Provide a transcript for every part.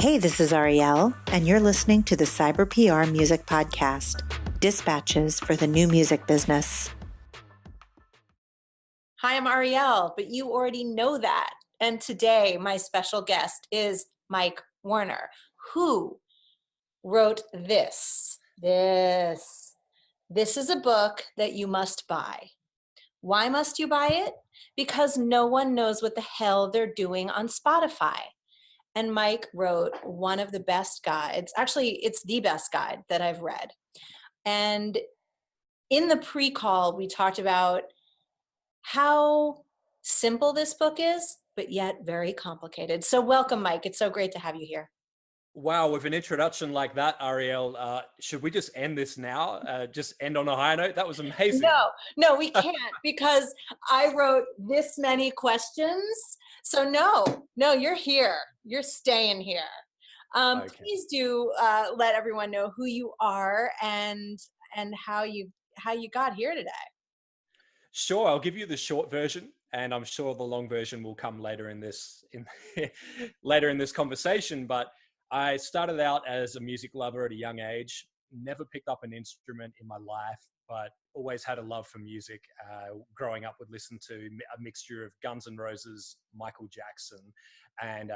Hey, this is Ariel, and you're listening to the Cyber PR Music Podcast, dispatches for the new music business. Hi, I'm Ariel, but you already know that. And today, my special guest is Mike Warner, who wrote this. This is a book that you must buy. Why must you buy it? Because no one knows what the hell they're doing on Spotify. And Mike wrote one of the best guides. Actually, it's the best guide that I've read. And in the pre-call, we talked about how simple this book is, but yet very complicated. So welcome, Mike. It's so great to have you here. Wow, with an introduction like that, Ariel, should we just end this now? Just end on a high note? That was amazing. No, we can't because I wrote this many questions. So no, you're here. You're staying here. Okay. Please do let everyone know who you are and how you got here today. Sure, I'll give you the short version, and I'm sure the long version will come later in this later in this conversation. But I started out as a music lover at a young age. Never picked up an instrument in my life, but always had a love for music. Growing up, would listen to a mixture of Guns N' Roses, Michael Jackson, and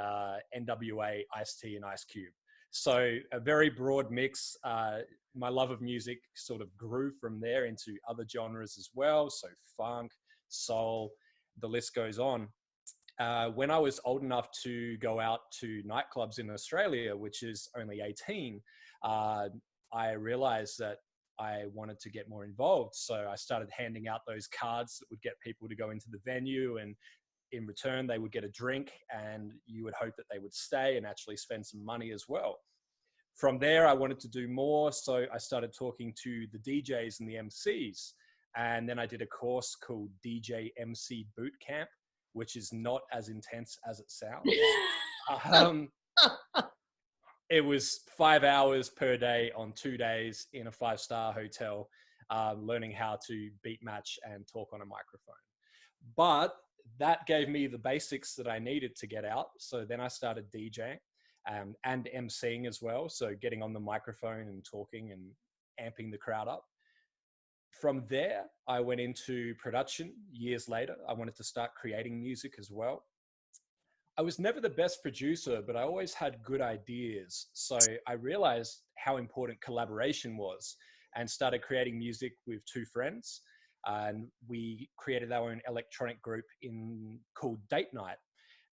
NWA, Ice-T, and Ice Cube. So a very broad mix. My love of music sort of grew from there into other genres as well. So funk, soul, the list goes on. When I was old enough to go out to nightclubs in Australia, which is only 18, I realized that I wanted to get more involved. So I started handing out those cards that would get people to go into the venue, and in return, they would get a drink, and you would hope that they would stay and actually spend some money as well. From there, I wanted to do more. So I started talking to the DJs and the MCs. And then I did a course called DJ MC Boot Camp, which is not as intense as it sounds. It was 5 hours per day on 2 days in a 5-star hotel, learning how to beat match and talk on a microphone. But that gave me the basics that I needed to get out. So then I started DJing and MCing as well. So getting on the microphone and talking and amping the crowd up. From there, I went into production years later. I wanted to start creating music as well. I was never the best producer, but I always had good ideas. So I realized how important collaboration was and started creating music with 2 friends. And we created our own electronic group called Date Night.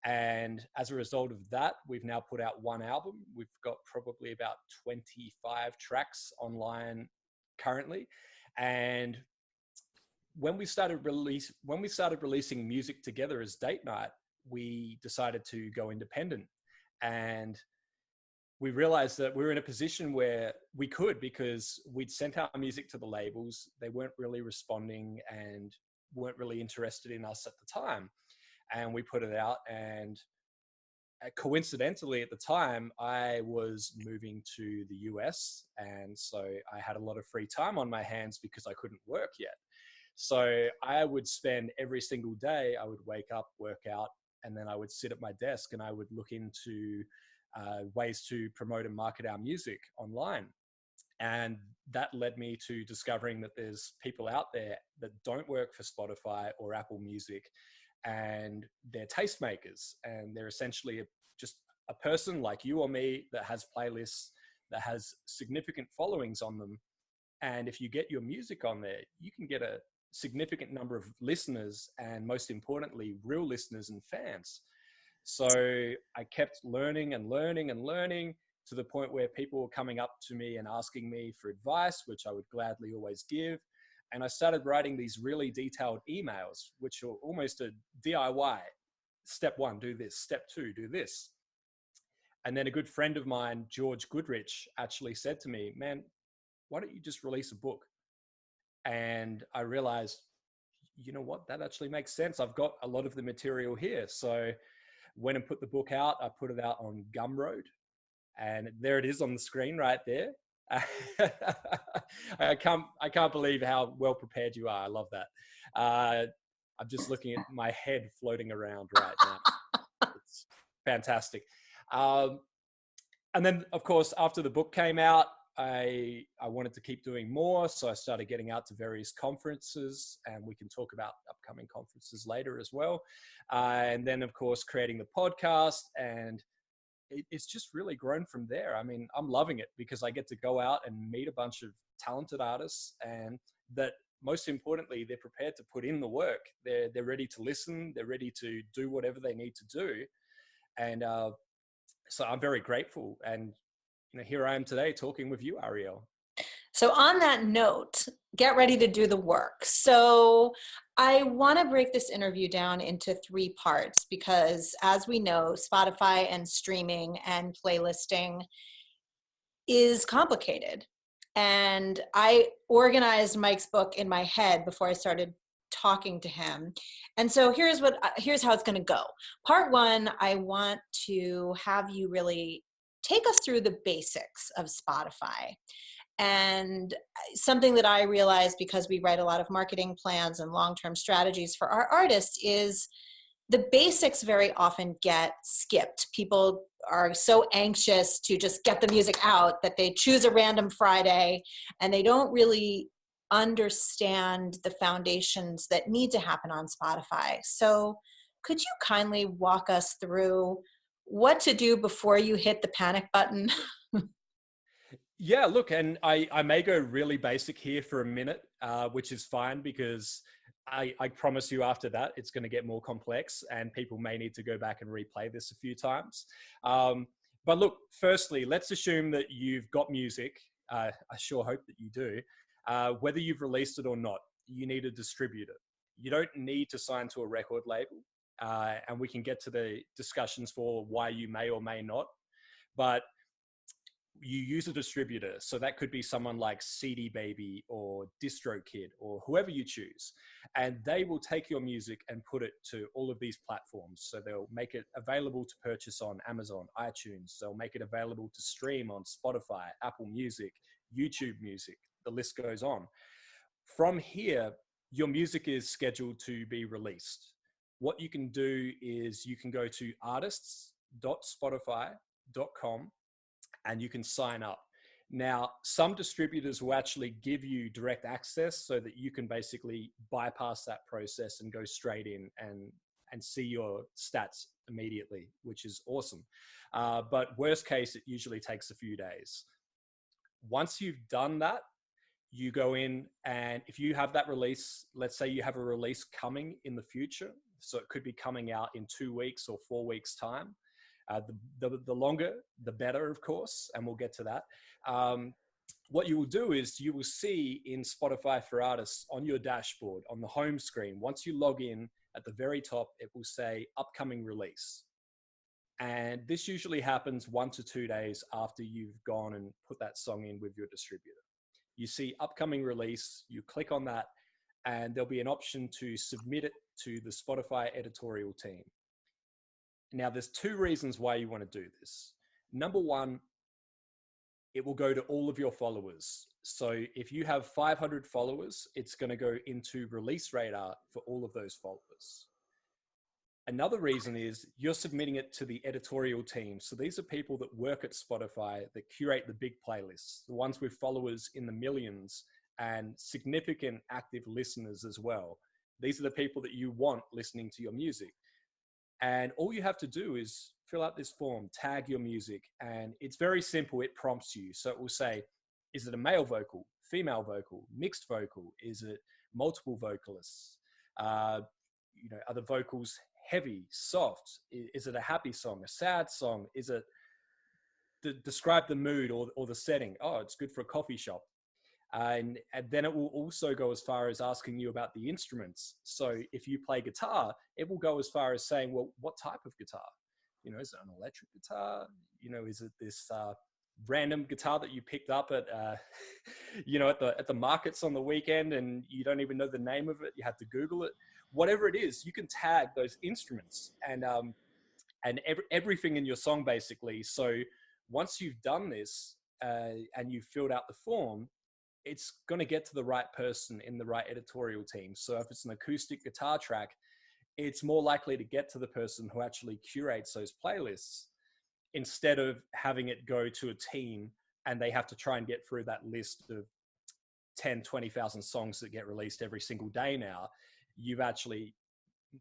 And as a result of that, we've now put out 1 album. We've got probably about 25 tracks online currently. And when we started releasing music together as Date Night, we decided to go independent. And we realized that we were in a position where we could, because we'd sent our music to the labels. They weren't really responding and weren't really interested in us at the time. And we put it out, and coincidentally at the time, I was moving to the US. And so I had a lot of free time on my hands because I couldn't work yet. So I would spend every single day, I would wake up, work out, and then I would sit at my desk and I would look into ways to promote and market our music online. And that led me to discovering that there's people out there that don't work for Spotify or Apple Music, and they're tastemakers, and they're essentially just a person like you or me that has playlists, that has significant followings on them. And if you get your music on there, you can get a significant number of listeners, and most importantly, real listeners and fans. So I kept learning and learning and learning to the point where people were coming up to me and asking me for advice, which I would gladly always give. And I started writing these really detailed emails, which are almost a DIY. Step 1, do this. Step 2, do this. And then a good friend of mine, George Goodrich, actually said to me, man, why don't you just release a book? And I realized, you know what, that actually makes sense. I've got a lot of the material here. So went and put the book out. I put it out on Gumroad, and there it is on the screen right there. I can't believe how well prepared you are. I love that. I'm just looking at my head floating around right now. It's fantastic. And then, of course, after the book came out, I wanted to keep doing more. So I started getting out to various conferences, and we can talk about upcoming conferences later as well. And then, of course, creating the podcast, and it's just really grown from there. I mean, I'm loving it because I get to go out and meet a bunch of talented artists, and that most importantly, they're prepared to put in the work. They're ready to listen. They're ready to do whatever they need to do. And so I'm very grateful. And here I am today talking with you, Ariel. So on that note, get ready to do the work. So I want to break this interview down into 3 parts because, as we know, Spotify and streaming and playlisting is complicated. And I organized Mike's book in my head before I started talking to him. And so here's how it's going to go. Part 1, I want to have you really take us through the basics of Spotify. And something that I realized, because we write a lot of marketing plans and long-term strategies for our artists, is the basics very often get skipped. People are so anxious to just get the music out that they choose a random Friday, and they don't really understand the foundations that need to happen on Spotify. So could you kindly walk us through what to do before you hit the panic button? Yeah, look, and I may go really basic here for a minute, which is fine because I promise you after that, it's going to get more complex and people may need to go back and replay this a few times. But look, firstly, let's assume that you've got music. I sure hope that you do. Whether you've released it or not, you need a distributor. You don't need to sign to a record label. And we can get to the discussions for why you may or may not. But you use a distributor. So that could be someone like CD Baby or DistroKid or whoever you choose. And they will take your music and put it to all of these platforms. So they'll make it available to purchase on Amazon, iTunes. They'll make it available to stream on Spotify, Apple Music, YouTube Music. The list goes on. From here, your music is scheduled to be released. What you can do is you can go to artists.spotify.com and you can sign up. Now, some distributors will actually give you direct access so that you can basically bypass that process and go straight in and see your stats immediately, which is awesome. But worst case, it usually takes a few days. Once you've done that, you go in, and if you have that release, let's say you have a release coming in the future, so it could be coming out in 2 weeks or 4 weeks time. The longer, the better, of course, and we'll get to that. What you will do is you will see in Spotify for Artists on your dashboard, on the home screen, once you log in at the very top, it will say upcoming release. And this usually happens 1 to 2 days after you've gone and put that song in with your distributor. You see upcoming release, you click on that, and there'll be an option to submit it to the Spotify editorial team. Now, there's 2 reasons why you want to do this. Number 1, it will go to all of your followers. So if you have 500 followers, it's going to go into release radar for all of those followers. Another reason is you're submitting it to the editorial team. So these are people that work at Spotify that curate the big playlists, the ones with followers in the millions and significant active listeners as well. These are the people that you want listening to your music. And all you have to do is fill out this form, tag your music, and it's very simple. It prompts you. So it will say, is it a male vocal, female vocal, mixed vocal? Is it multiple vocalists? Are the vocals heavy, soft? Is it a happy song, a sad song? Is it describe the mood or the setting? Oh, it's good for a coffee shop. And then it will also go as far as asking you about the instruments. So if you play guitar, it will go as far as saying, well, what type of guitar? Is it an electric guitar? Is it this random guitar that you picked up at, at the markets on the weekend and you don't even know the name of it? You have to Google it. Whatever it is, you can tag those instruments and everything in your song, basically. So once you've done this and you've filled out the form, it's going to get to the right person in the right editorial team. So if it's an acoustic guitar track, it's more likely to get to the person who actually curates those playlists. instead of having it go to a team and they have to try and get through that list of 10, 20,000 songs that get released every single day now, you've actually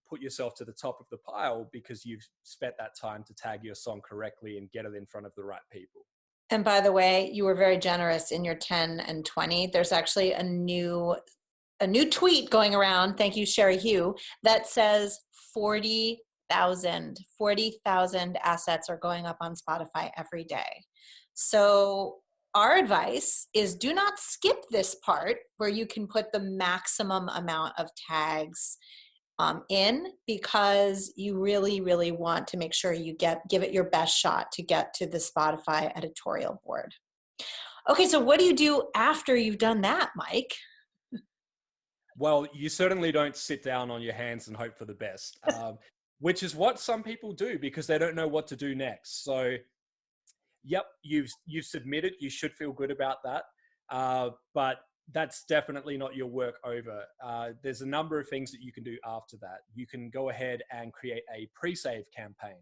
put yourself to the top of the pile because you've spent that time to tag your song correctly and get it in front of the right people. And by the way, you were very generous in your 10 and 20. There's actually a new tweet going around, thank you, Sherry Hugh, that says 40,000 assets are going up on Spotify every day. So our advice is do not skip this part where you can put the maximum amount of tags in, because you really, really want to make sure you give it your best shot to get to the Spotify editorial board. Okay, so what do you do after you've done that, Mike? Well, you certainly don't sit down on your hands and hope for the best, which is what some people do because they don't know what to do next. So, yep, you've submitted. You should feel good about that, but that's definitely not your work over. There's a number of things that you can do after that. You can go ahead and create a pre-save campaign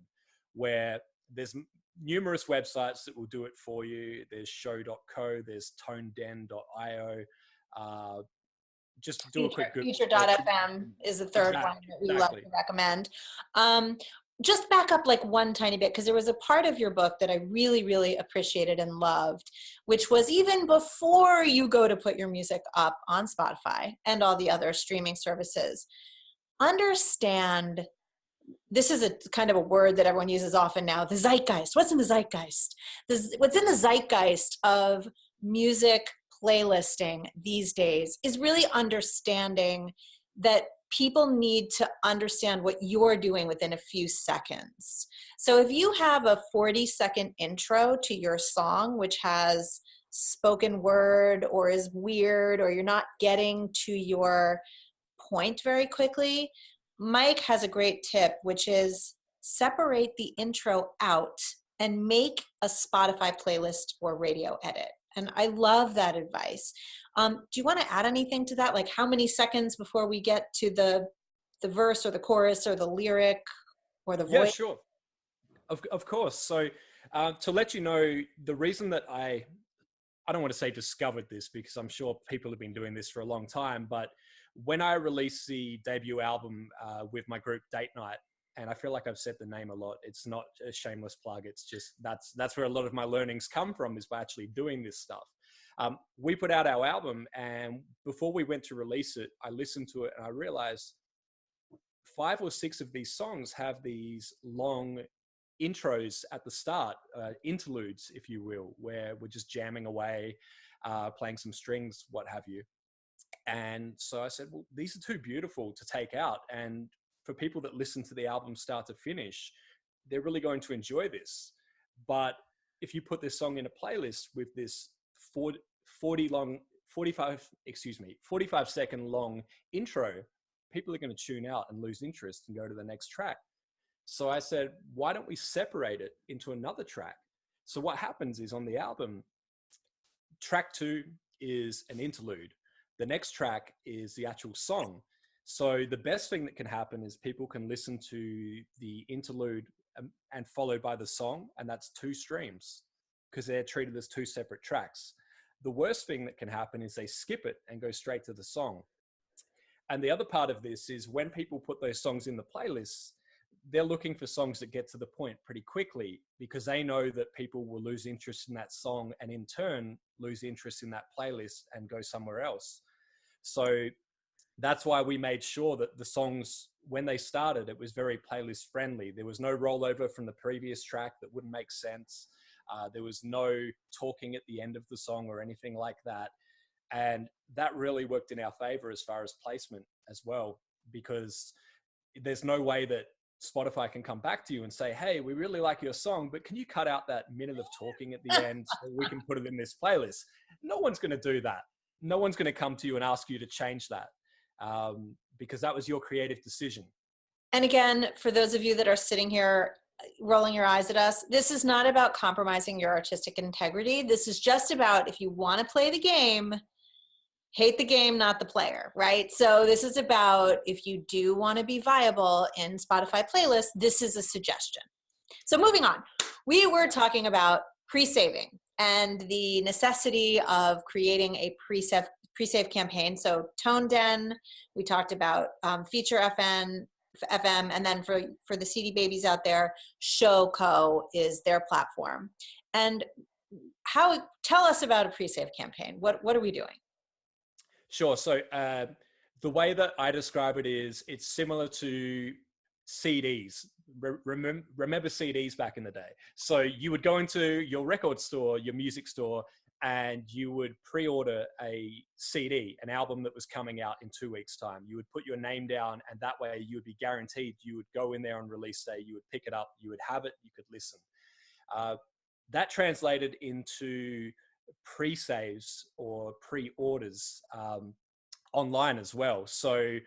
where there's numerous websites that will do it for you. There's show.co, there's toneden.io. Just do a quick Google. Future.fm is the third one that we love to recommend. Just back up like one tiny bit, because there was a part of your book that I really, really appreciated and loved, which was even before you go to put your music up on Spotify and all the other streaming services. Understand, this is a kind of a word that everyone uses often now, the zeitgeist. What's in the zeitgeist? What's in the zeitgeist of music playlisting these days is really understanding that people need to understand what you're doing within a few seconds. So if you have a 40-second intro to your song, which has spoken word or is weird, or you're not getting to your point very quickly, Mike has a great tip, which is separate the intro out and make a Spotify playlist or radio edit. And I love that advice. Do you want to add anything to that? Like how many seconds before we get to the verse or the chorus or the lyric or the voice? Yeah, sure. Of course. So to let you know, the reason that I don't want to say discovered this, because I'm sure people have been doing this for a long time, but when I released the debut album with my group Date Night, and I feel like I've said the name a lot, it's not a shameless plug, it's just that's where a lot of my learnings come from, is by actually doing this stuff. We put out our album, and before we went to release it, I listened to it and I realized 5 or 6 of these songs have these long intros at the start, interludes, if you will, where we're just jamming away, playing some strings, what have you. And so I said, well, these are too beautiful to take out. And for people that listen to the album start to finish, they're really going to enjoy this. But if you put this song in a playlist with this 45-second long intro, people are going to tune out and lose interest and go to the next track. So I said, why don't we separate it into another track? So what happens is on the album, track 2 is an interlude. The next track is the actual song. So the best thing that can happen is people can listen to the interlude and followed by the song, and that's 2 streams because they're treated as 2 separate tracks. The worst thing that can happen is they skip it and go straight to the song. And the other part of this is when people put those songs in the playlists, they're looking for songs that get to the point pretty quickly because they know that people will lose interest in that song and in turn lose interest in that playlist and go somewhere else. So that's why we made sure that the songs, when they started, it was very playlist friendly. There was no rollover from the previous track that wouldn't make sense. There was no talking at the end of the song or anything like that. And that really worked in our favor as far as placement as well, because there's no way that Spotify can come back to you and say, hey, we really like your song, but can you cut out that minute of talking at the end so we can put it in this playlist? No one's going to do that. No one's going to come to you and ask you to change that because that was your creative decision. And again, for those of you that are sitting here rolling your eyes at us, this is not about compromising your artistic integrity. This is just about, if you want to play the game, hate the game, not the player, right? So this is about, if you do want to be viable in Spotify playlists, this is a suggestion. So moving on, We were talking about pre-saving and the necessity of creating a pre-save campaign. So Tone Den, we talked about Feature FM, and then for the CD babies out there, Showco is their platform. And tell us about a pre-save campaign. What are we doing? Sure. So the way that I describe it is it's similar to CDs. Remember CDs back in the day. So you would go into your record store, your music store, and you would pre-order a CD, an album that was coming out in 2 weeks' time. You would put your name down, and that way you would be guaranteed you would go in there on release day, you would pick it up, you would have it, you could listen. That translated into pre-saves or pre-orders online as well. So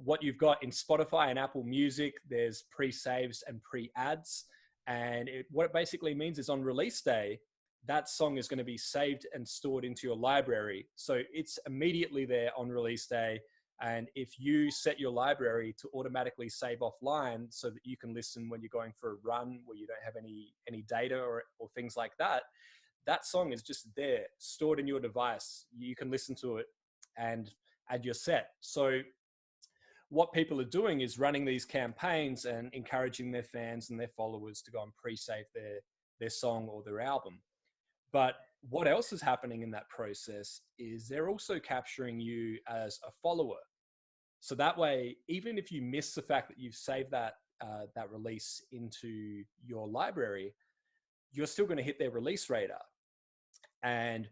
what you've got in Spotify and Apple Music, there's pre-saves and pre-ads. And what it basically means is on release day, that song is going to be saved and stored into your library. So it's immediately there on release day. And if you set your library to automatically save offline so that you can listen when you're going for a run where you don't have any data or things like that, that song is just there, stored in your device. You can listen to it and add your set. So what people are doing is running these campaigns and encouraging their fans and their followers to go and pre-save their song or their album. But what else is happening in that process is they're also capturing you as a follower. So that way, even if you miss the fact that you've saved that release into your library, you're still going to hit their release radar. And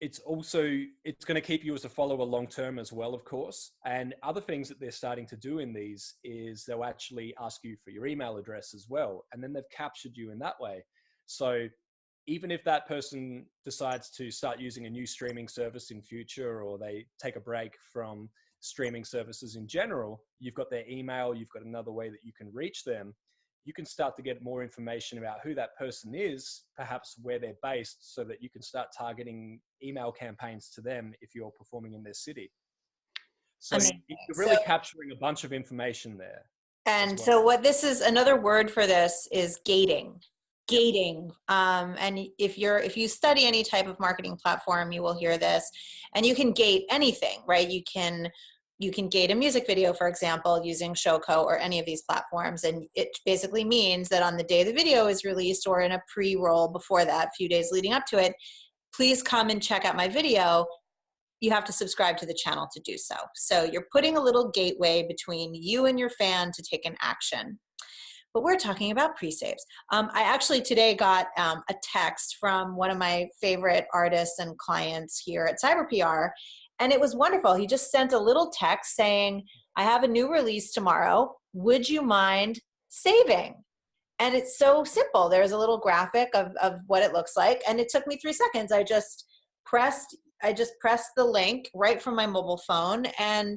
it's going to keep you as a follower long term as well, of course. And other things that they're starting to do in these is they'll actually ask you for your email address as well. And then they've captured you in that way. So even if that person decides to start using a new streaming service in future, or they take a break from streaming services in general, you've got their email, you've got another way that you can reach them. You can start to get more information about who that person is, perhaps where they're based, so that you can start targeting email campaigns to them if you're performing in their city. So you're really capturing a bunch of information there. And so what this is, another word for this is gating. Gating. And if you study any type of marketing platform, you will hear this. And you can gate anything, right? You can gate a music video, for example, using Showco or any of these platforms. And it basically means that on the day the video is released, or in a pre-roll before that, a few days leading up to it, please come and check out my video. You have to subscribe to the channel to do so. So you're putting a little gateway between you and your fan to take an action. But we're talking about pre-saves. I actually today got a text from one of my favorite artists and clients here at Cyber PR, and it was wonderful. He just sent a little text saying, I have a new release tomorrow. Would you mind saving? And it's so simple. There's a little graphic of what it looks like. And it took me 3 seconds. I just pressed the link right from my mobile phone. And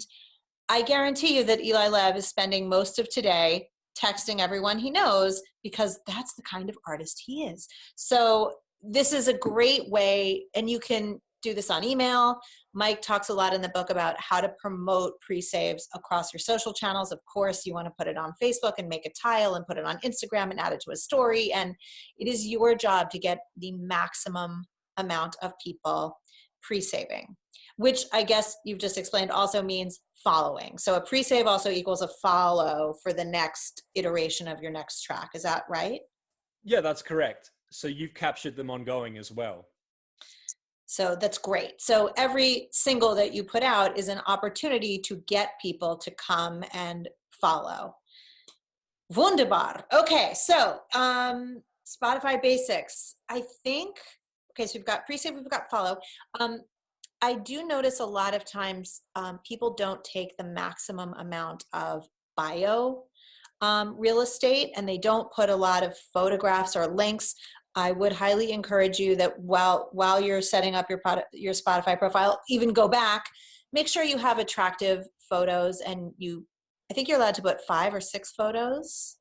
I guarantee you that Eli Lev is spending most of today texting everyone he knows, because that's the kind of artist he is. So this is a great way, and you can do this on email. Mike talks a lot in the book about how to promote pre-saves across your social channels. Of course, you want to put it on Facebook and make a tile and put it on Instagram and add it to a story. And it is your job to get the maximum amount of people pre-saving, which I guess you've just explained also means following. So a pre-save also equals a follow for the next iteration of your next track. Is that right? Yeah, that's correct. So you've captured them ongoing as well. So that's great. So every single that you put out is an opportunity to get people to come and follow. Wunderbar. Okay, so Spotify basics. I think, okay, so we've got pre-save, we've got follow. I do notice a lot of times people don't take the maximum amount of bio real estate, and they don't put a lot of photographs or links. I would highly encourage you that while you're setting up your Spotify profile, even go back, make sure you have attractive photos, and I think you're allowed to put 5 or 6 photos.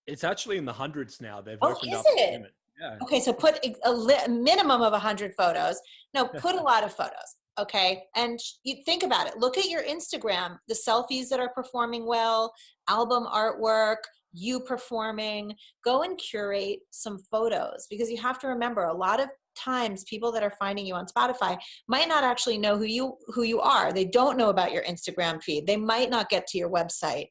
It's actually in the hundreds now. They've opened up the limit. Yeah. Okay, so put a minimum of 100 photos. No, put a lot of photos. Okay, and you think about it. Look at your Instagram, the selfies that are performing well, album artwork, you performing, go and curate some photos, because you have to remember, a lot of times people that are finding you on Spotify might not actually know who you are. They don't know about your Instagram feed. They might not get to your website.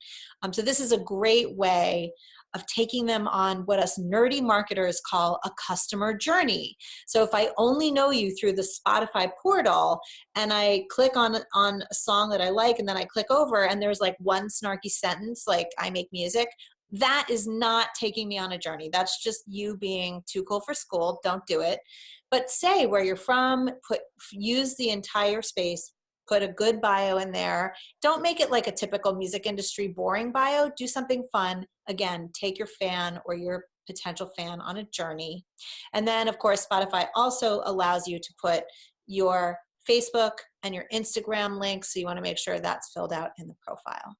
So this is a great way of taking them on what us nerdy marketers call a customer journey. So if I only know you through the Spotify portal and I click on a song that I like, and then I click over and there's like one snarky sentence like I make music, that is not taking me on a journey. That's just you being too cool for school. Don't do it. But say where you're from, use the entire space, put a good bio in there. Don't make it like a typical music industry boring bio. Do something fun. Again, take your fan or your potential fan on a journey. And then, of course, Spotify also allows you to put your Facebook and your Instagram links. So you want to make sure that's filled out in the profile.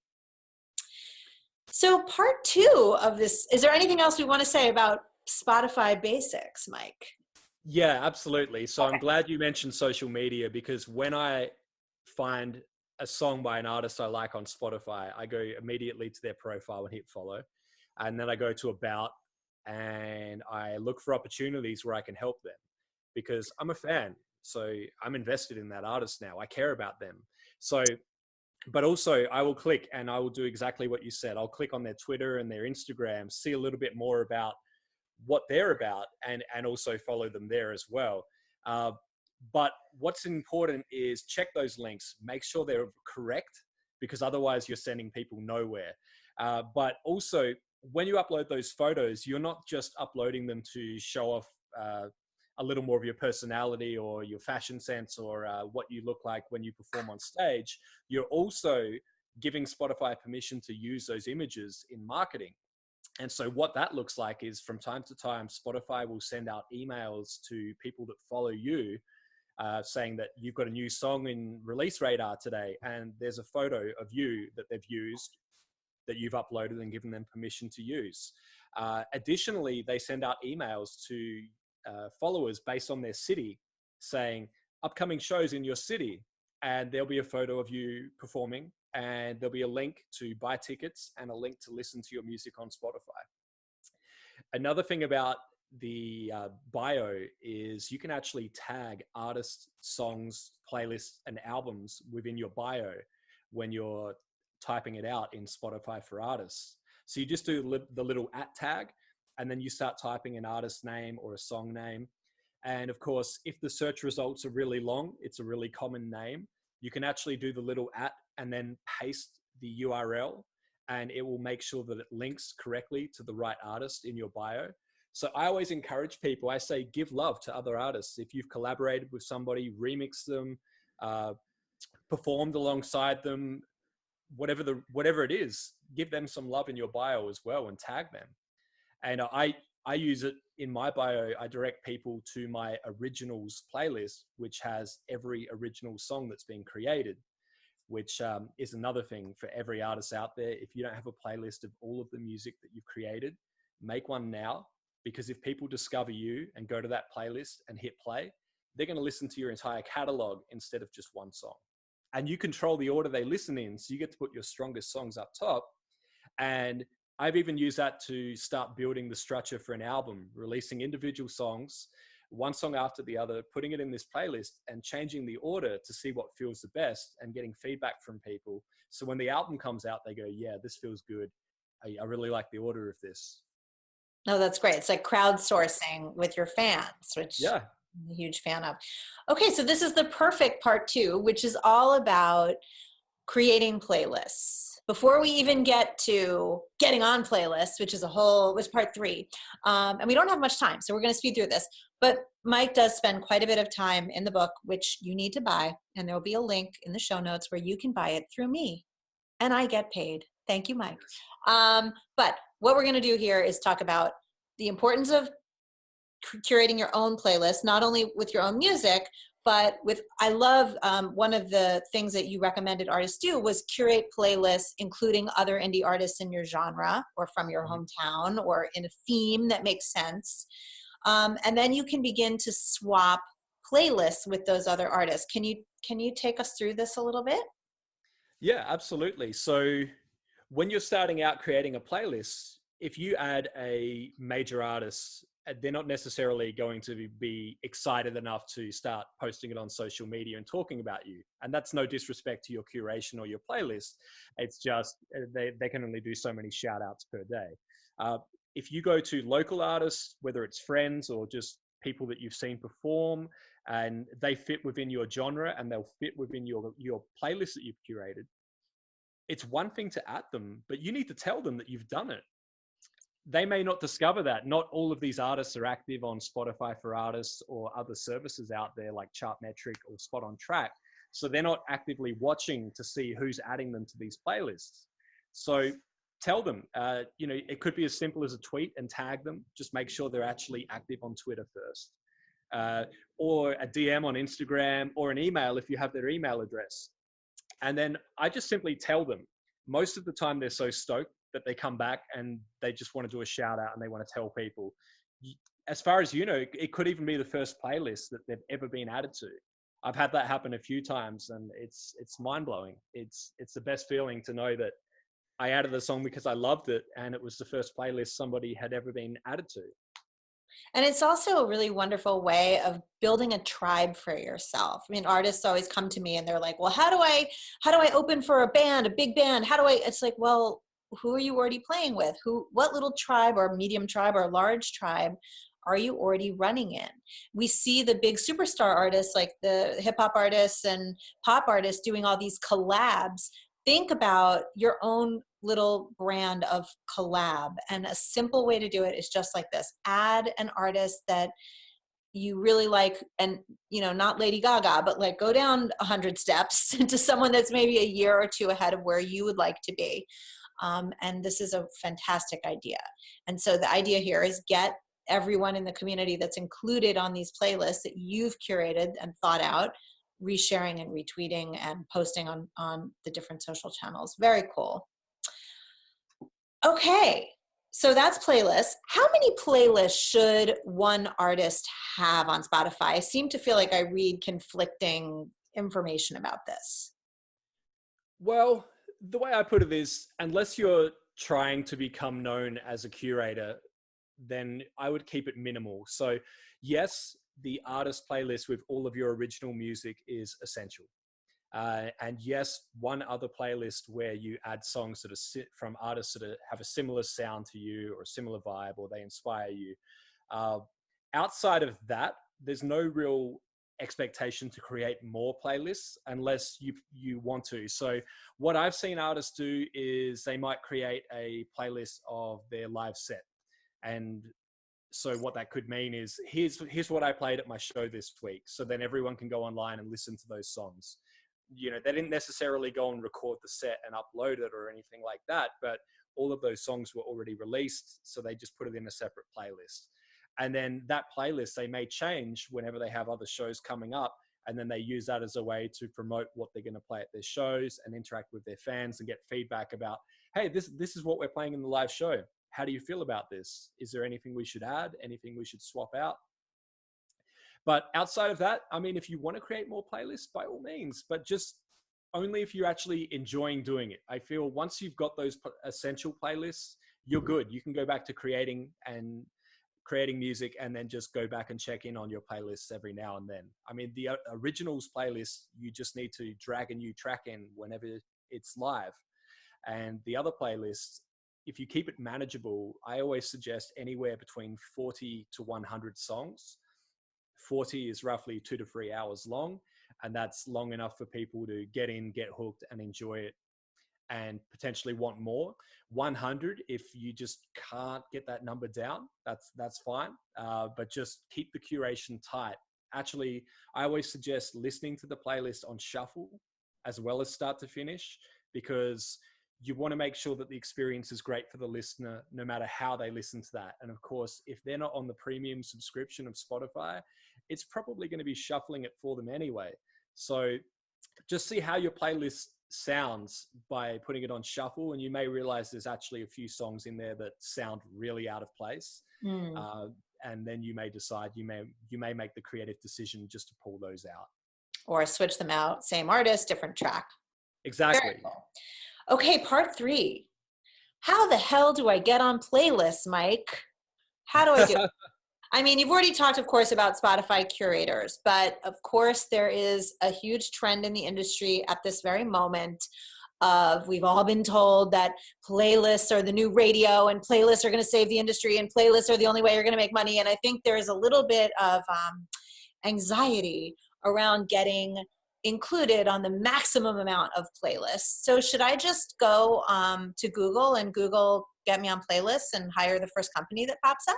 So part 2 of this, is there anything else we want to say about Spotify basics, Mike? Yeah, absolutely. So Okay. I'm glad you mentioned social media, because when I find a song by an artist I like on Spotify, I go immediately to their profile and hit follow. And then I go to about, and I look for opportunities where I can help them, because I'm a fan. So I'm invested in that artist now. I care about them. So, but also I will click and I will do exactly what you said. I'll click on their Twitter and their Instagram, see a little bit more about what they're about, and also follow them there as well. But what's important is check those links, make sure they're correct, because otherwise you're sending people nowhere. But also, when you upload those photos, you're not just uploading them to show off a little more of your personality or your fashion sense or what you look like when you perform on stage. You're also giving Spotify permission to use those images in marketing. And so what that looks like is, from time to time, Spotify will send out emails to people that follow you, saying that you've got a new song in release radar today, and there's a photo of you that they've used, that you've uploaded and given them permission to use. Additionally, they send out emails to followers based on their city, saying upcoming shows in your city, and there'll be a photo of you performing, and there'll be a link to buy tickets and a link to listen to your music on Spotify. Another thing about the bio is you can actually tag artists, songs, playlists, and albums within your bio when you're typing it out in Spotify for Artists. So you just do the little @ tag, and then you start typing an artist name or a song name. And of course, if the search results are really long, it's a really common name, you can actually do the little @ and then paste the URL, and it will make sure that it links correctly to the right artist in your bio. So I always encourage people, I say, give love to other artists. If you've collaborated with somebody, remix them, performed alongside them, whatever it is, give them some love in your bio as well and tag them. And I use it in my bio. I direct people to my originals playlist, which has every original song that's been created, which is another thing for every artist out there. If you don't have a playlist of all of the music that you've created, make one now, because if people discover you and go to that playlist and hit play, they're going to listen to your entire catalog instead of just one song. And you control the order they listen in, so you get to put your strongest songs up top. And I've even used that to start building the structure for an album, releasing individual songs, one song after the other, putting it in this playlist and changing the order to see what feels the best and getting feedback from people. So when the album comes out, they go, yeah, this feels good. I really like the order of this. No, that's great. It's like crowdsourcing with your fans, which Yeah. I'm a huge fan of. Okay, so this is the perfect part 2, which is all about creating playlists. Before we even get to getting on playlists, which is part 3, and we don't have much time, so we're going to speed through this. But Mike does spend quite a bit of time in the book, which you need to buy, and there will be a link in the show notes where you can buy it through me, and I get paid. Thank you, Mike. But what we're going to do here is talk about the importance of curating your own playlist, not only with your own music, but I love one of the things that you recommended artists do was curate playlists, including other indie artists in your genre or from your hometown or in a theme that makes sense. And then you can begin to swap playlists with those other artists. Can you take us through this a little bit? Yeah, absolutely. So when you're starting out creating a playlist, if you add a major artist, they're not necessarily going to be excited enough to start posting it on social media and talking about you. And that's no disrespect to your curation or your playlist. It's just they can only do so many shout outs per day. If you go to local artists, whether it's friends or just people that you've seen perform, and they fit within your genre and they'll fit within your playlist that you've curated, it's one thing to add them, but you need to tell them that you've done it. They may not discover that. Not all of these artists are active on Spotify for Artists or other services out there like Chartmetric or Spot on Track. So they're not actively watching to see who's adding them to these playlists. So tell them, it could be as simple as a tweet and tag them. Just make sure they're actually active on Twitter first. Or a DM on Instagram, or an email if you have their email address. And then I just simply tell them. Most of the time they're so stoked that they come back and they just want to do a shout out and they want to tell people. As far as you know, it could even be the first playlist that they've ever been added to. I've had that happen a few times, and it's mind blowing. It's the best feeling to know that I added the song because I loved it and it was the first playlist somebody had ever been added to. And it's also a really wonderful way of building a tribe for yourself. I mean, artists always come to me and they're like, well, how do I open for a band, a big band? It's like, well, who are you already playing with? What little tribe or medium tribe or large tribe are you already running in? We see the big superstar artists like the hip hop artists and pop artists doing all these collabs. Think about your own little brand of collab. And a simple way to do it is just like this. Add an artist that you really like, and not Lady Gaga, but like go down 100 steps to someone that's maybe a year or two ahead of where you would like to be. And this is a fantastic idea. And so the idea here is get everyone in the community that's included on these playlists that you've curated and thought out, resharing and retweeting and posting on the different social channels. Very cool. Okay, so that's playlists. How many playlists should one artist have on Spotify? I seem to feel like I read conflicting information about this. Well, the way I put it is, unless you're trying to become known as a curator, then I would keep it minimal. So yes, the artist playlist with all of your original music is essential. And yes, one other playlist where you add songs that are from artists that have a similar sound to you or a similar vibe, or they inspire you. Outside of that, there's no real expectation to create more playlists unless you want to. So what I've seen artists do is they might create a playlist of their live set. And so what that could mean is, here's what I played at my show this week. So then everyone can go online and listen to those songs. They didn't necessarily go and record the set and upload it or anything like that, but all of those songs were already released. So they just put it in a separate playlist. And then that playlist, they may change whenever they have other shows coming up. And then they use that as a way to promote what they're going to play at their shows and interact with their fans and get feedback about, hey, this is what we're playing in the live show. How do you feel about this? Is there anything we should add? Anything we should swap out? But outside of that, I mean, if you want to create more playlists, by all means, but just only if you're actually enjoying doing it. I feel once you've got those essential playlists, you're good. You can go back to creating music and then just go back and check in on your playlists every now and then. I mean, the originals playlist, you just need to drag a new track in whenever it's live. And the other playlists, if you keep it manageable, I always suggest anywhere between 40 to 100 songs. 40 is roughly 2 to 3 hours long, and that's long enough for people to get in, get hooked, and enjoy it, and potentially want more. 100, if you just can't get that number down, that's fine. But just keep the curation tight. Actually, I always suggest listening to the playlist on shuffle as well as start to finish, because you want to make sure that the experience is great for the listener, no matter how they listen to that. And of course, if they're not on the premium subscription of Spotify, it's probably going to be shuffling it for them anyway. So just see how your playlist sounds by putting it on shuffle, and you may realize there's actually a few songs in there that sound really out of place. And then you may decide, you may make the creative decision just to pull those out. Or switch them out, same artist, different track. Exactly. Cool. Okay, part 3. How the hell do I get on playlists, Mike? How do I do it? I mean, you've already talked, of course, about Spotify curators, but of course, there is a huge trend in the industry at this very moment of we've all been told that playlists are the new radio and playlists are going to save the industry and playlists are the only way you're going to make money. And I think there's a little bit of anxiety around getting included on the maximum amount of playlists. So should I just go to Google and Google get me on playlists and hire the first company that pops up?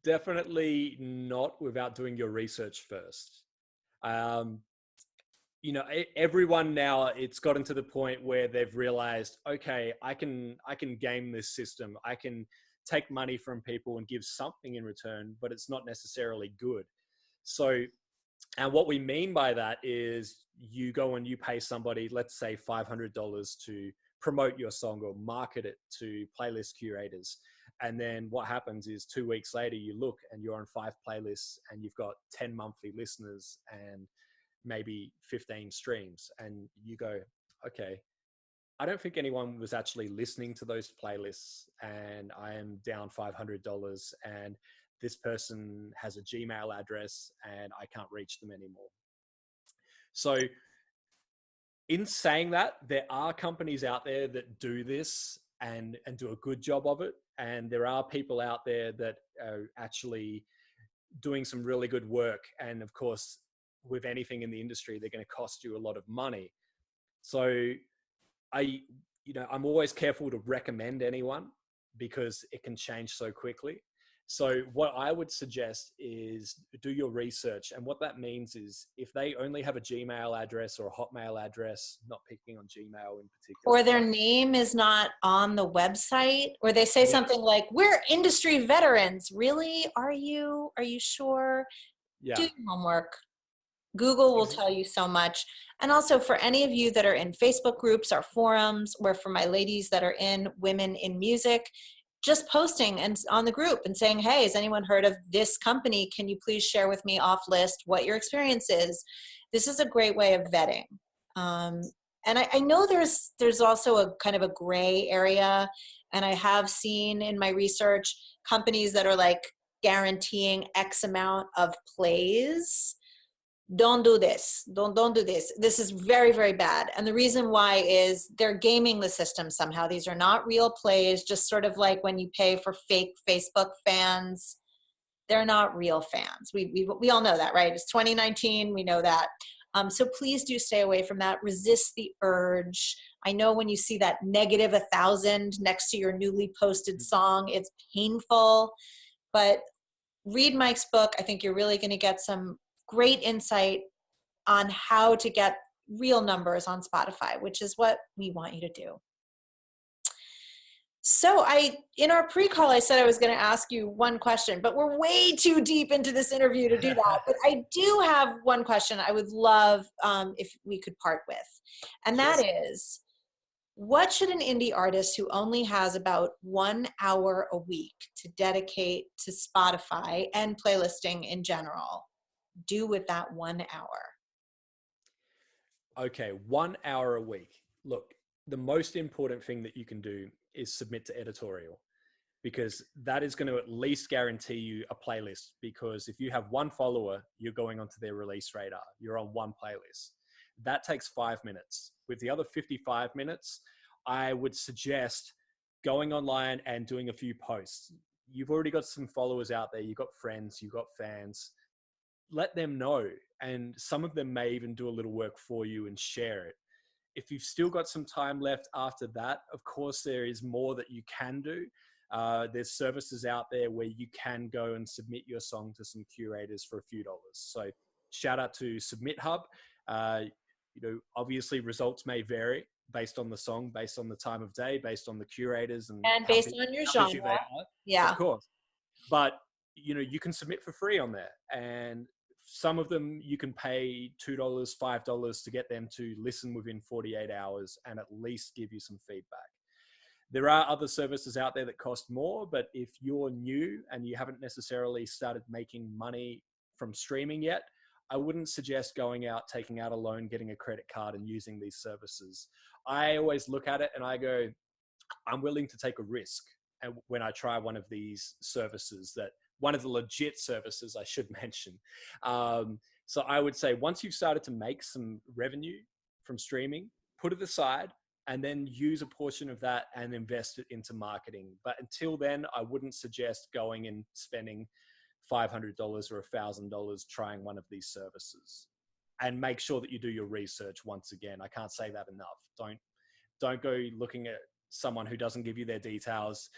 Definitely not without doing your research first. Um, everyone now, it's gotten to the point where they've realized, okay, I can game this system. I can take money from people and give something in return, but it's not necessarily good. So, and what we mean by that is you go and you pay somebody, let's say $500 to promote your song or market it to playlist curators. And then what happens is 2 weeks later, you look and you're on 5 playlists and you've got 10 monthly listeners and maybe 15 streams. And you go, okay, I don't think anyone was actually listening to those playlists, and I am down $500, and this person has a Gmail address and I can't reach them anymore. So in saying that, there are companies out there that do this and do a good job of it. And there are people out there that are actually doing some really good work. And of course, with anything in the industry, they're going to cost you a lot of money. So I'm always careful to recommend anyone because it can change so quickly. So what I would suggest is do your research. And what that means is if they only have a Gmail address or a Hotmail address, not picking on Gmail in particular. Or their name is not on the website, or they say something like, we're industry veterans. Really? Are you sure? Yeah. Do your homework. Google will tell you so much. And also for any of you that are in Facebook groups or forums, or for my ladies that are in Women in Music, just posting and on the group and saying, hey, has anyone heard of this company? Can you please share with me off list what your experience is? This is a great way of vetting. And I know there's also a kind of a gray area. And I have seen in my research companies that are like guaranteeing X amount of plays. Don't do this. Don't do this. This is very, very bad. And the reason why is they're gaming the system somehow. These are not real plays, just sort of like when you pay for fake Facebook fans. They're not real fans. We all know that, right? It's 2019. We know that. So please do stay away from that. Resist the urge. I know when you see that negative 1,000 next to your newly posted song, it's painful. But read Mike's book. I think you're really going to get some great insight on how to get real numbers on Spotify, which is what we want you to do. So in our pre-call, I said I was going to ask you one question, but we're way too deep into this interview to do that. But I do have one question I would love if we could part with. And that is, what should an indie artist who only has about 1 hour a week to dedicate to Spotify and playlisting in general do with that 1 hour? Okay, 1 hour a week. Look, the most important thing that you can do is submit to editorial, because that is going to at least guarantee you a playlist. Because if you have one follower, you're going onto their release radar. You're on one playlist. That takes 5 minutes. With the other 55 minutes, I would suggest going online and doing a few posts. You've already got some followers out there. You've got friends, you've got fans. Let them know. And some of them may even do a little work for you and share it. If you've still got some time left after that, of course, there is more that you can do. There's services out there where you can go and submit your song to some curators for a few dollars. So shout out to Submit Hub. Obviously results may vary based on the song, based on the time of day, based on the curators, and based on your genre. Yeah, of course. But you can submit for free on there, and some of them you can pay $2, $5 to get them to listen within 48 hours and at least give you some feedback. There are other services out there that cost more, but if you're new and you haven't necessarily started making money from streaming yet, I wouldn't suggest going out, taking out a loan, getting a credit card and using these services. I always look at it and I go, I'm willing to take a risk. And when I try one of these services, that one of the legit services I should mention. So I would say once you've started to make some revenue from streaming, put it aside and then use a portion of that and invest it into marketing. But until then, I wouldn't suggest going and spending $500 or $1,000 trying one of these services. And make sure that you do your research once again. I can't say that enough. Don't go looking at someone who doesn't give you their details.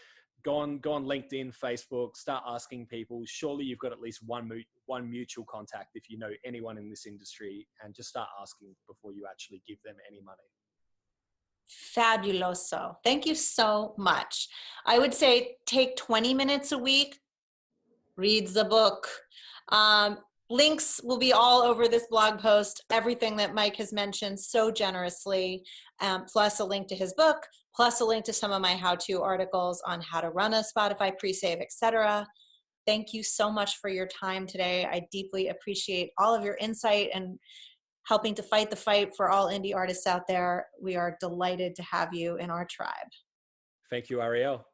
Go on LinkedIn, Facebook, start asking people. Surely you've got at least one mutual contact if you know anyone in this industry, and just start asking before you actually give them any money. Fabuloso. Thank you so much. I would say take 20 minutes a week, read the book. Links will be all over this blog post, everything that Mike has mentioned so generously, plus a link to his book, plus a link to some of my how-to articles on how to run a Spotify pre-save, etc. Thank you so much for your time today. I deeply appreciate all of your insight and helping to fight the fight for all indie artists out there. We are delighted to have you in our tribe. Thank you, Ariel.